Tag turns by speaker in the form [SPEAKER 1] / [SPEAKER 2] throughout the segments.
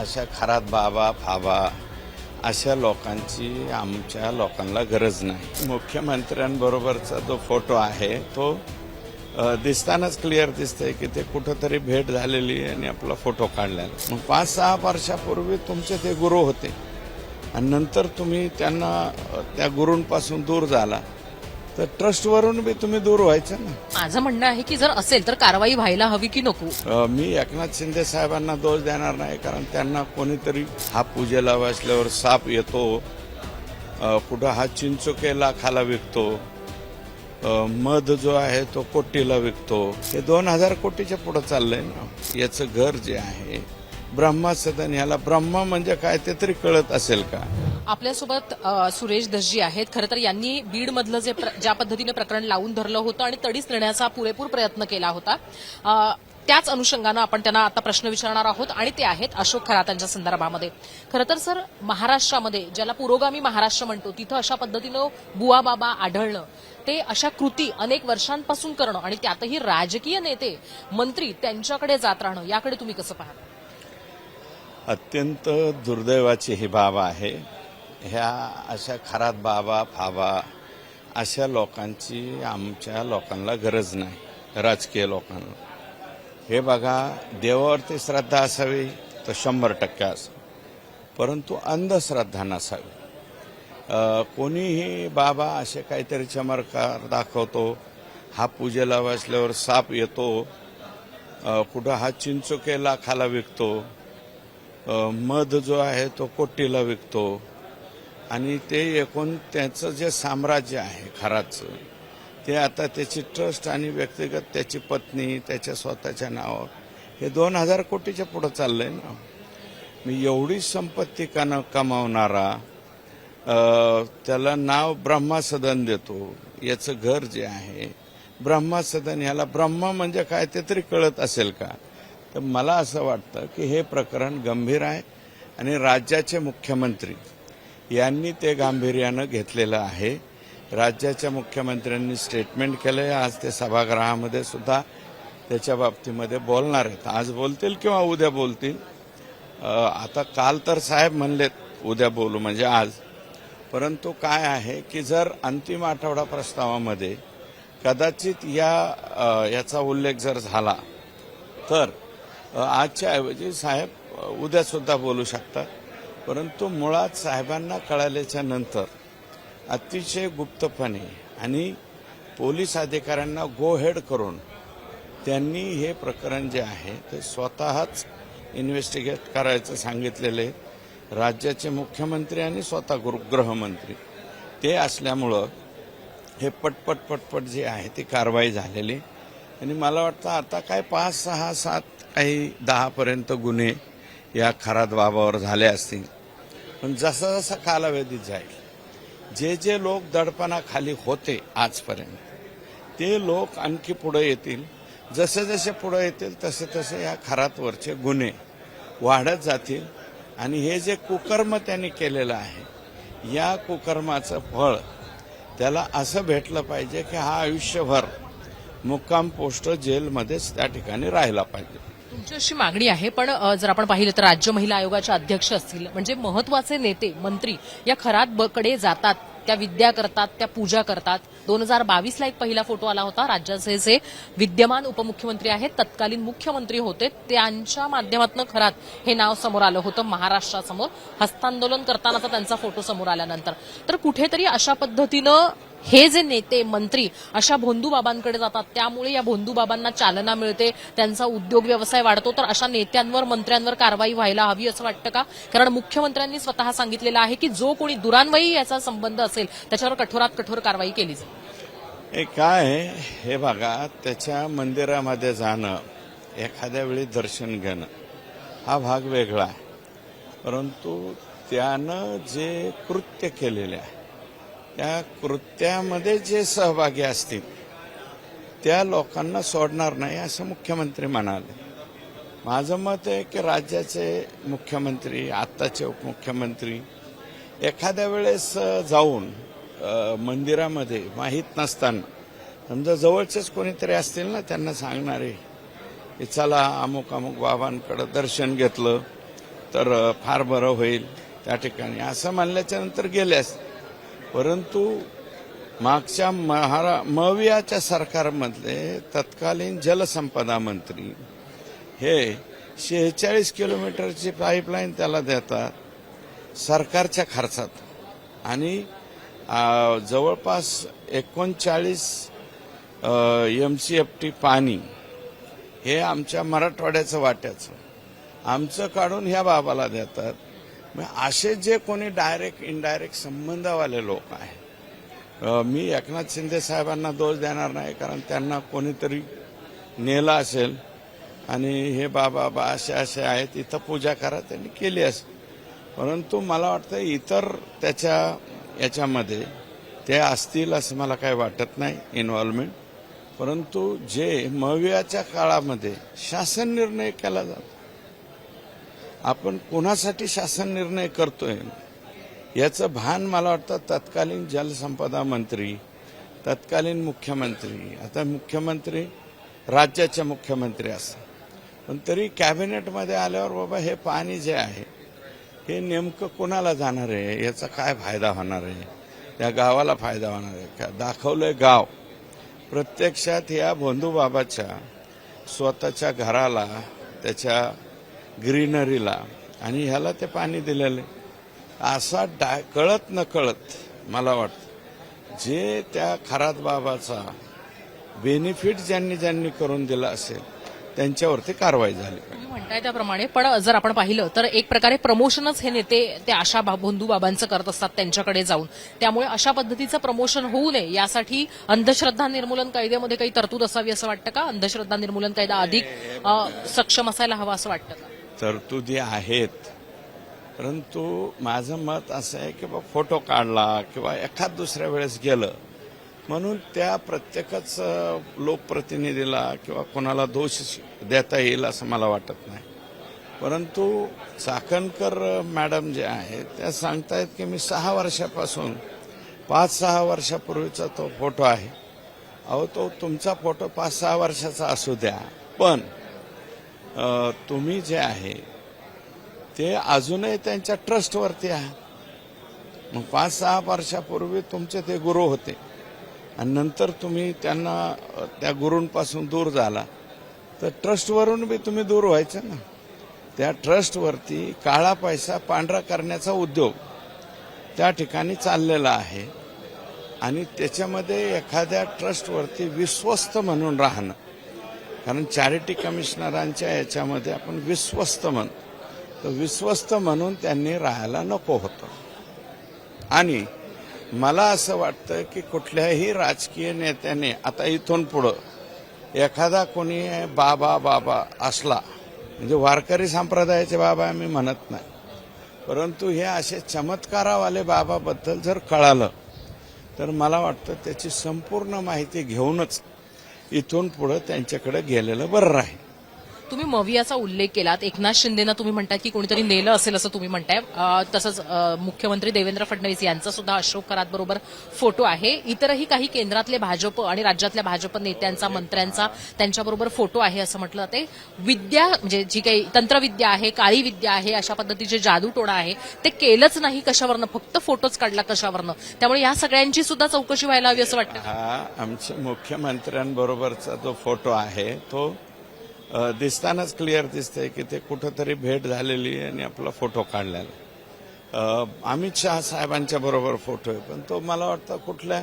[SPEAKER 1] अशा खरात बाबा फाबा अशा लोकांची आमच्या लोकांना गरज नाही. मुख्यमंत्र्यांबरोबरचा जो फोटो आहे तो दिसतानाच क्लिअर दिसतंय की ते कुठंतरी भेट झालेली आहे आणि आपला फोटो काढलेला. मग 5-6 वर्षापूर्वी तुमचे ते गुरु होते आणि नंतर तुम्ही त्यांना त्या गुरूंपासून दूर झाला तर ट्रस्टवरून बी तुम्ही दूर व्हायचं ना.
[SPEAKER 2] माझं म्हणणं आहे की जर असेल तर कारवाई व्हायला हवी की नको.
[SPEAKER 1] मी एकनाथ शिंदे साहेबांना दोष देणार नाही, कारण त्यांना कोणीतरी हा पूजेला बसल्यावर साप येतो, कुठं हा चिंचोकेला खाला विकतो, मध जो आहे तो कोटीला विकतो. हे 2000 कोटीच्या पुढे चाललंय ना. याचं घर जे आहे ब्रह्मा सदन, याला ब्रह्मा म्हणजे काय ते तरी कळत असेल का?
[SPEAKER 2] आपल्यासोबत सुरेश दसजी आहेत. खरं तर यांनी बीडमधलं ज्या पद्धतीने प्रकरण लावून धरलं होतं आणि तडीस नेण्याचा पुरेपूर प्रयत्न केला होता, त्याच अनुषंगानं आपण त्यांना आता प्रश्न विचारणार आहोत आणि ते आहेत अशोक खरातांच्या संदर्भामध्ये. खरं तर सर, महाराष्ट्रामध्ये ज्याला पुरोगामी महाराष्ट्र म्हणतो तिथं अशा पद्धतीनं बुवा बाबा आढळणं, ते अशा कृती अनेक वर्षांपासून करणं आणि त्यातही राजकीय नेते मंत्री त्यांच्याकडे जात राहणं, याकडे तुम्ही कसं पाहता?
[SPEAKER 1] अत्यंत दुर्दैवाची ही बाब आहे. ह्या अशा खरात बाबा फाबा अशा लोकांची आमच्या लोकांना गरज नाही, राजकीय लोकांना. हे बघा, देवावरती श्रद्धा असावी तर 100% असावी, परंतु अंधश्रद्धा नसावी. कोणीही बाबा असे काहीतरी चमत्कार दाखवतो, हा पूजेला बसल्यावर साप येतो, कुठं हा चिंचोकेला खाला विकतो, मध जो आहे तो कोटीला विकतो, आणि ते एकूण त्याचं जे साम्राज्य आहे खराचं, ते आता त्याची ट्रस्ट आणि व्यक्तिगत त्याची पत्नी त्याच्या स्वतःच्या नावावर हे 2000 कोटीच्या पुढे चाललंय ना. मी एवढी संपत्ती कमावणारा त्याला नाव ब्रह्मा सदन देतो. याचं घर जे आहे ब्रह्मा सदन, याला ब्रह्मा म्हणजे काय ते तरी कळत असेल का? तर मला असं वाटतं की हे प्रकरण गंभीर आहे आणि राज्याचे मुख्यमंत्री यांनी ते गांभीर्यानं घेतलेलं आहे. राज्याच्या मुख्यमंत्र्यांनी स्टेटमेंट केलंय. आज ते सभागृहामध्ये सुद्धा त्याच्या बाबतीमध्ये बोलणार आहेत. आज बोलतील किंवा उद्या बोलतील. आता काल तर साहेब म्हणलेत उद्या बोलू म्हणजे आज. परंतु काय आहे की जर अंतिम आठवडा प्रस्तावामध्ये कदाचित याचा उल्लेख जर झाला तर आजच्या ऐवजी साहेब उद्या सुद्धा बोलू शकतात. परंतु मुळात साहेबांना कळाल्याच्या नंतर अतिशय गुप्तपणे आणि पोलीस अधिकाऱ्यांना गो हेड करून त्यांनी हे प्रकरण जे आहे ते स्वतःच इन्व्हेस्टिगेट करायचं सांगितलेले राज्याचे मुख्यमंत्री आणि स्वतः गृहमंत्री ते असल्यामुळं हे पटपट जे आहे ती कारवाई झालेली. आणि मला वाटतं आता काय 5, 6, 7 काही 10 पर्यंत गुन्हे या खरात बाबावर झाले असतील. पण जसा जसा कालावधी जाईल, जे लोक दडपणाखाली होते आजपर्यंत ते लोक आणखी पुढे येतील. जसे पुढे येतील तसे या खरातवरचे गुन्हे वाढत जातील. आणि हे जे कुकर्म त्यांनी केलेलं आहे, या कुकर्माचं फळ त्याला असं भेटलं पाहिजे की हा आयुष्यभर मुक्काम पोस्ट जेलमध्येच त्या ठिकाणी राहिला पाहिजे.
[SPEAKER 2] तुमची अशी मागणी आहे. पण जर आपण पाहिलं तर राज्य महिला आयोगाच्या अध्यक्ष असतील, म्हणजे महत्वाचे नेते मंत्री या खरातकडे जातात, त्या विद्या करतात, त्या पूजा करतात. 2022ला एक पहिला फोटो आला होता. राज्याचे जे विद्यमान उपमुख्यमंत्री आहेत, तत्कालीन मुख्यमंत्री होते, त्यांच्या माध्यमातून खरात हे नाव समोर आलं होतं महाराष्ट्रासमोर. हस्तांदोलन करतानाचा त्यांचा फोटो समोर आल्यानंतर तर कुठेतरी अशा पद्धतीनं हे जे नेते मंत्री अशा भोंदूबाबांकडे जातात, त्यामुळे या भोंदूबाबांना चालना मिळते, त्यांचा उद्योग व्यवसाय वाढतो. तर अशा नेत्यांवर मंत्र्यांवर कारवाई व्हायला हवी असं वाटतं का? कारण मुख्यमंत्र्यांनी स्वतः सांगितलेलं आहे की जो कोणी दुरान्वयी याचा संबंध असेल त्याच्यावर कठोरात कठोर कारवाई केली जाईल.
[SPEAKER 1] काय हे बघा, त्याच्या मंदिरामध्ये जाणं, एखाद्या वेळी दर्शन घेणं हा भाग वेगळा आहे. परंतु त्यानं जे कृत्य केलेले आहे त्या कृत्यामध्ये जे सहभागी असतील त्या लोकांना सोडणार नाही असं मुख्यमंत्री म्हणाले. माझं मत आहे की राज्याचे मुख्यमंत्री, आत्ताचे उपमुख्यमंत्री एखाद्या वेळेस जाऊन मंदिरामध्ये माहीत नसताना समजा जवळचेच कोणीतरी असतील ना, त्यांना सांगणारे की चला अमुक बाबांकडे दर्शन घेतलं तर फार बरं होईल त्या ठिकाणी असं म्हणल्याच्या नंतर गेल्यास. परंतु मागच्या मवियाच्या सरकारमधले तत्कालीन जलसंपदा मंत्री हे 46 किलोमीटरची पाईपलाईन त्याला देतात सरकारच्या खर्चात आणि जवळपास 39 MCFT पाणी हे आमच्या मराठवाड्याचं वाट्याचं आमचं काढून ह्या बाबाला देतात. मग असे जे कोणी डायरेक्ट इनडायरेक्ट संबंधवाले लोक आहेत, मी एकनाथ शिंदे साहेबांना दोष देणार नाही, कारण त्यांना कोणीतरी नेलं असेल आणि हे बाबा असे असे आहेत इथं पूजा करा त्यांनी केली असेल. परंतु मला वाटतं इतर त्याच्या याच्यामध्ये ते असतील असं मला काही वाटत नाही इन्व्हॉल्वमेंट. परंतु जे मवियाच्या काळामध्ये शासन निर्णय केला जातो, आपण कोणासाठी शासन निर्णय करतोय याचं भान मला वाटतं तत्कालीन जलसंपदा मंत्री, तत्कालीन मुख्यमंत्री, आता मुख्यमंत्री राज्याचे मुख्यमंत्री असतात, पण तरी कॅबिनेटमध्ये आल्यावर बाबा हे पाणी जे आहे हे नेमकं कोणाला जाणार आहे, याचा काय फायदा होणार आहे, त्या गावाला फायदा होणार आहे का दाखवलंय गाव. प्रत्यक्षात या भोंदूबाबाच्या स्वतःच्या घराला, त्याच्या ग्रीनरीला आणि ह्याला ते पाणी दिलेलं असा कळत न कळत मला वाटतं जे त्या खरात बाबाचा बेनिफिट ज्यांनी करून दिला असेल त्यांच्यावरती कारवाई झाली.
[SPEAKER 2] तुम्ही म्हणताय त्याप्रमाणे, पण जर आपण पाहिलं तर एक प्रकारे प्रमोशनच हे नेते ते आशा भोंदू बाबांचं करत असतात त्यांच्याकडे जाऊन. त्यामुळे अशा पद्धतीचं प्रमोशन होऊ नये यासाठी अंधश्रद्धा निर्मूलन कायद्यामध्ये काही तरतूद असावी असं वाटतं का? अंधश्रद्धा निर्मूलन कायदा अधिक सक्षम असायला हवा असं वाटतं का?
[SPEAKER 1] तरतुदी आहेत, परंतु माझं मत असं आहे की फोटो काढला किंवा एखाद दुसऱ्या वेळेस गेलं म्हणून त्या प्रत्येकच लोकप्रतिनिधीला किंवा कोणाला दोष देता येईल असं मला वाटत नाही. परंतु चाकणकर मॅडम जे आहेत त्या सांगतायत की मी 6 वर्षापासून 5-6 वर्षापूर्वीचा तो फोटो आहे. अहो तो तुमचा फोटो 5-6 वर्षाचा असू द्या, पण तुम्ही जे आहे ते अजूनही त्यांच्या ट्रस्टवरती आहे. मग 5-6 वर्षापूर्वी तुमचे ते गुरु होते आणि नंतर तुम्ही त्यांना त्या गुरूंपासून दूर झाला तर ट्रस्टवरून बी तुम्ही दूर व्हायचं ना. त्या ट्रस्टवरती काळा पैसा पांढरा करण्याचा उद्योग त्या ठिकाणी चाललेला आहे आणि त्याच्यामध्ये एखाद्या ट्रस्टवरती विश्वस्त म्हणून राहणं, कारण चॅरिटी कमिशनरांच्या याच्यामध्ये आपण विश्वस्त म्हणतो, तर विश्वस्त म्हणून त्यांनी राहायला नको होतं. आणि मला असं वाटतं की कुठल्याही राजकीय नेत्याने आता इथून पुढं एखादा कोणी बाबा असला, म्हणजे वारकरी संप्रदायाचे बाबा आम्ही म्हणत नाही, परंतु हे असे चमत्कारावाले बाबाबद्दल जर कळालं तर मला वाटतं त्याची संपूर्ण माहिती घेऊनच इथून पुढे त्यांच्याकडे गेलेलं बरं राहील.
[SPEAKER 2] तुम्ही मवियाचा उल्लेख केलात. एकनाथ शिंदेना तुम्ही म्हणताय की कोणीतरी नेलं असेल असं तुम्ही म्हणताय. तसंच मुख्यमंत्री देवेंद्र फडणवीस यांचा सुद्धा अशोक खरात बरोबर फोटो आहे. इतरही काही केंद्रातले भाजप आणि राज्यातल्या भाजप नेत्यांचा, मंत्र्यांचा त्यांच्याबरोबर फोटो आहे असं म्हटलं जाते. विद्या म्हणजे जी काही तंत्रविद्या आहे, काळी विद्या आहे, अशा पद्धतीचे जादूटोणा आहे ते केलंच नाही कशावरनं, फक्त फोटोच काढला कशावरनं. त्यामुळे या सगळ्यांची सुद्धा चौकशी व्हायला हवी असं वाटतं.
[SPEAKER 1] हा आमच्या मुख्यमंत्र्यांबरोबरचा जो फोटो आहे तो दिसतानाच क्लिअर दिसतंय की ते कुठंतरी भेट झालेली आहे आणि आपला फोटो काढलेला. अमित शहा साहेबांच्या बरोबर फोटो आहे, पण तो मला वाटतं कुठल्या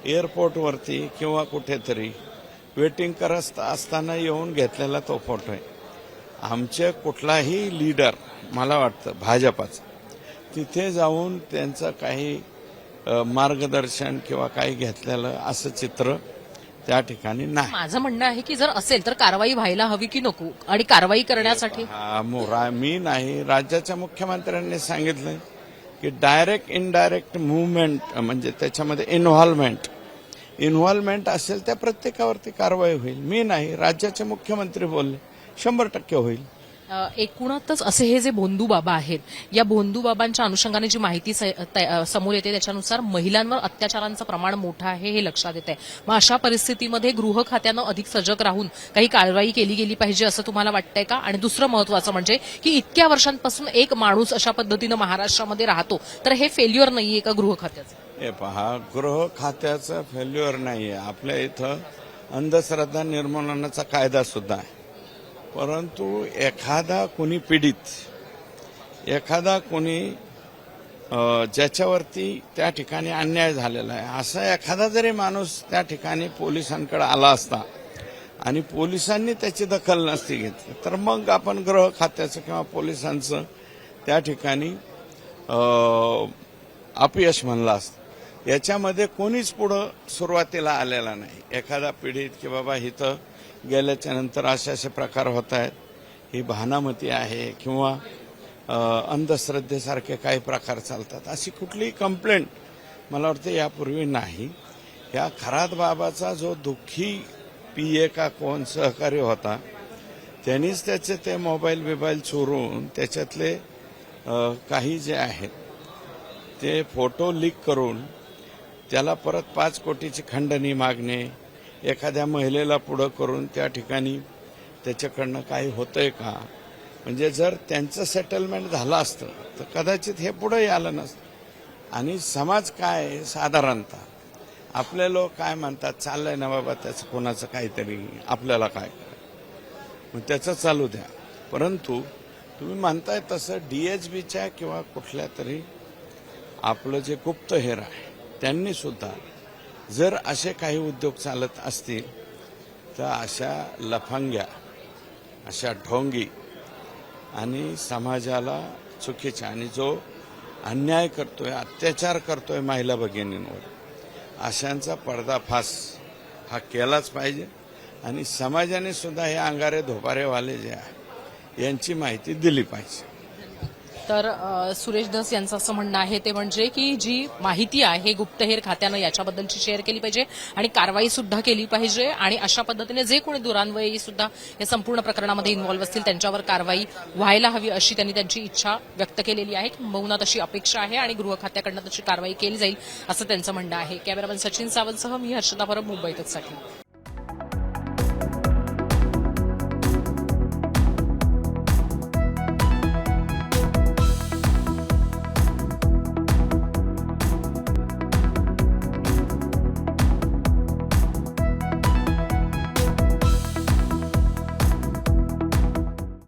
[SPEAKER 1] एअरपोर्टवरती किंवा कुठेतरी वेटिंग करत असताना येऊन घेतलेला तो फोटो आहे. आमचे कुठलाही लीडर मला वाटतं भाजपाचा तिथे जाऊन त्यांचं काही मार्गदर्शन किंवा काही घेतलेलं असं चित्र त्या ठिकाणी नाही.
[SPEAKER 2] माझं म्हणणं आहे की जर असेल तर कारवाई व्हायला हवी की नको, आणि कारवाई करण्यासाठी
[SPEAKER 1] मी नाही, राज्याच्या मुख्यमंत्र्यांनी सांगितलं की डायरेक्ट इनडायरेक्ट मुवमेंट म्हणजे त्याच्यामध्ये इन्व्हॉल्वमेंट असेल त्या प्रत्येकावरती कारवाई होईल. मी नाही, राज्याचे मुख्यमंत्री बोलले 100% होईल.
[SPEAKER 2] एकूणातच असे हे जे भोंदू बाबा आहेत, या भोंदू बाबांच्या अनुषंगाने जी माहिती समोर येते त्याच्यानुसार महिलांवर अत्याचारांचं प्रमाण मोठं आहे हे लक्षात येत आहे. मग अशा परिस्थितीमध्ये गृह खात्यानं अधिक सजग राहून काही कारवाई केली गेली पाहिजे असं तुम्हाला वाटतंय का? आणि दुसरं महत्वाचं म्हणजे की इतक्या वर्षांपासून एक माणूस अशा पद्धतीनं महाराष्ट्रामध्ये राहतो, तर हे फेल्युअर नाहीये का गृह खात्याचं?
[SPEAKER 1] हे पहा, गृह खात्याचं फेल्युअर नाहीये. आपल्या इथं अंधश्रद्धा निर्मूलनाचा कायदा सुद्धा आहे. परंतु एखादा कोणी पीडित, एखादा कोणी ज्याच्यावरती त्या ठिकाणी अन्याय झालेला आहे, असा एखादा जरी माणूस त्या ठिकाणी पोलिसांकडे आला असता आणि पोलिसांनी त्याची दखल नसती घेतली, तर मग आपण गृह खात्याचं किंवा पोलिसांचं त्या ठिकाणी अपयश म्हणलं असतं. याच्यामध्ये कोणीच पुढं सुरुवातीला आलेला नाही. एखादा पीडित की बाबा इथं गेल्याच्या नंतर असे असे प्रकार होत आहेत, ही भानामती आहे किंवा अंधश्रद्धेसारखे काही प्रकार चालतात, अशी कुठलीही कंप्लेंट मला वाटतं यापूर्वी नाही. या खरात बाबाचा जो दुःखी पीए का कोण सहकारी होता, त्यांनीच त्याचे ते मोबाईल चोरून त्याच्यातले काही जे आहेत ते फोटो लीक करून त्याला परत 5 कोटीची खंडणी मागणे, एखाद्या महिलेला पुढं करून त्या ठिकाणी त्याच्याकडनं काही होतंय का, म्हणजे जर त्यांचं सेटलमेंट झालं असतं तर कदाचित हे पुढंही आलं नसतं. आणि समाज काय साधारणतः आपले लोक काय म्हणतात, चाललंय ना बाबा त्याचं कोणाचं काहीतरी, आपल्याला काय, मग त्याचं चालू द्या. परंतु तुम्ही म्हणताय तसं डीएचबीच्या किंवा कुठल्या तरी आपलं जे गुप्तहेर आहे त्यांनी सुद्धा जर असे काही उद्योग चालत असतील तर अशा लफंग्या, अशा ढोंगी आणि समाजाला चुकीच्या आणि जो अन्याय करतोय, अत्याचार करतोय महिला भगिनींवर, अशांचा पर्दाफाश हा केलाच पाहिजे. आणि समाजाने सुद्धा हे अंगारे धोपारेवाले जे आहे यांची माहिती दिली पाहिजे.
[SPEAKER 2] तर सुरेश धस यांचं असं म्हणणं आहे ते म्हणजे की जी माहिती आहे गुप्तहेर खात्यानं याच्याबद्दलची शेअर केली पाहिजे आणि कारवाई सुद्धा केली पाहिजे. आणि अशा पद्धतीने जे कोणी दुरान्वयी सुद्धा या संपूर्ण प्रकरणामध्ये इन्व्हॉल्व्ह असतील त्यांच्यावर कारवाई व्हायला हवी अशी त्यांनी त्यांची इच्छा व्यक्त केलेली आहे. बहुना तशी अपेक्षा आहे आणि गृह खात्याकडनं तशी कारवाई केली जाईल असं त्यांचं म्हणणं आहे. कॅमेरामन सचिन सावंतसह मी हर्षदा परब, मुंबई तकसाठी.